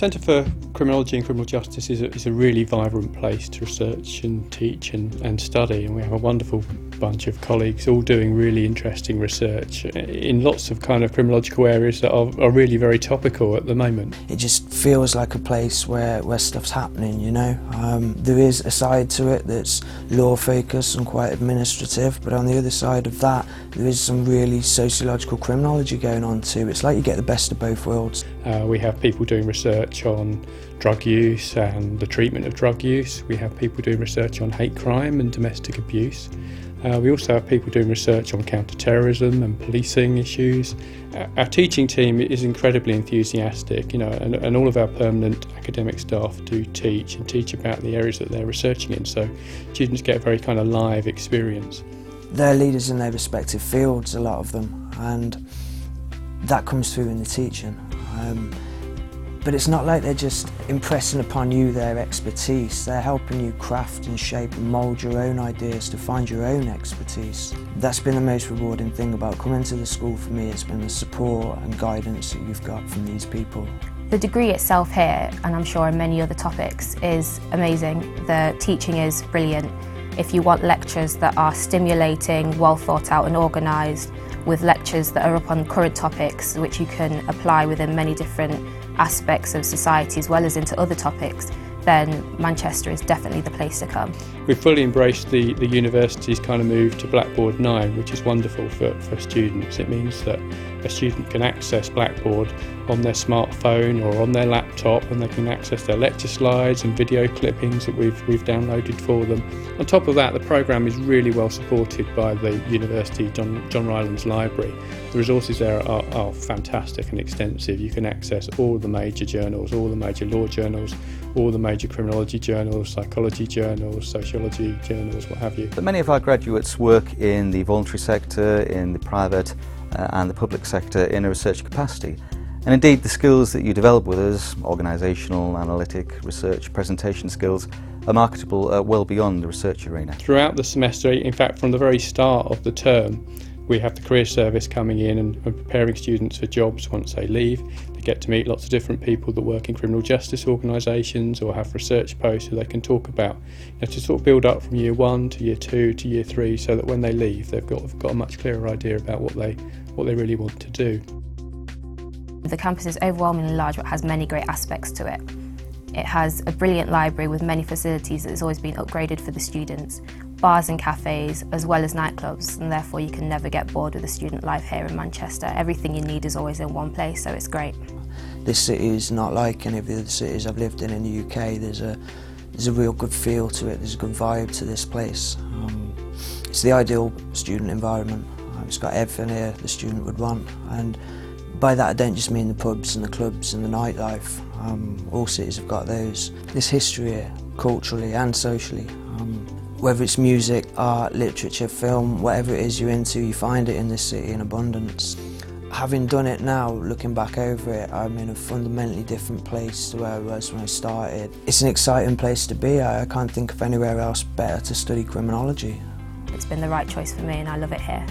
Centre for Criminology and Criminal Justice is a really vibrant place to research and teach and study, and we have a wonderful bunch of colleagues all doing really interesting research in lots of kind of criminological areas that are really very topical at the moment. It just feels like a place where stuff's happening, you know. There is a side to it that's law focused and quite administrative, but on the other side of that there is some really sociological criminology going on too. It's like you get the best of both worlds. We have people doing research on drug use and the treatment of drug use. We have people doing research on hate crime and domestic abuse. We also have people doing research on counter-terrorism and policing issues. Our teaching team is incredibly enthusiastic, you know, and all of our permanent academic staff do teach about the areas that they're researching in, so students get a very kind of live experience. They're leaders in their respective fields, a lot of them, and that comes through in the teaching. But it's not like they're just impressing upon you their expertise. They're helping you craft and shape and mould your own ideas to find your own expertise. That's been the most rewarding thing about coming to the school for me. It's been the support and guidance that you've got from these people. The degree itself here, and I'm sure in many other topics, is amazing. The teaching is brilliant. If you want lectures that are stimulating, well thought out and organised, with lectures that are up on current topics which you can apply within many different aspects of society as well as into other topics, then Manchester is definitely the place to come. We've fully embraced the university's kind of move to Blackboard 9, which is wonderful for students. It means that a student can access Blackboard on their smartphone or on their laptop, and they can access their lecture slides and video clippings that we've downloaded for them. On top of that, the programme is really well supported by the University John Rylands Library. The resources there are fantastic and extensive. You can access all the major journals, all the major law journals, all the major criminology journals, psychology journals, sociology journals, what have you. But many of our graduates work in the voluntary sector, in the private and the public sector in a research capacity. And indeed the skills that you develop with us, organisational, analytic, research, presentation skills, are marketable well beyond the research arena. Throughout the semester, in fact from the very start of the term, we have the career service coming in and preparing students for jobs once they leave. They get to meet lots of different people that work in criminal justice organisations or have research posts so they can talk about, you know, to sort of build up from year 1 to year 2 to year 3, so that when they leave they've got a much clearer idea about what they really want to do. The campus is overwhelmingly large but has many great aspects to it. It has a brilliant library with many facilities that has always been upgraded for the students, bars and cafes as well as nightclubs, and therefore you can never get bored with the student life here in Manchester. Everything you need is always in one place, so it's great. This city is not like any of the other cities I've lived in the UK. There's a real good feel to it, there's a good vibe to this place. It's the ideal student environment. It's got everything here the student would want, and by that I don't just mean the pubs and the clubs and the nightlife. All cities have got those. There's history here, culturally and socially. Whether it's music, art, literature, film, whatever it is you're into, you find it in this city in abundance. Having done it now, looking back over it, I'm in a fundamentally different place to where I was when I started. It's an exciting place to be. I can't think of anywhere else better to study criminology. It's been the right choice for me and I love it here.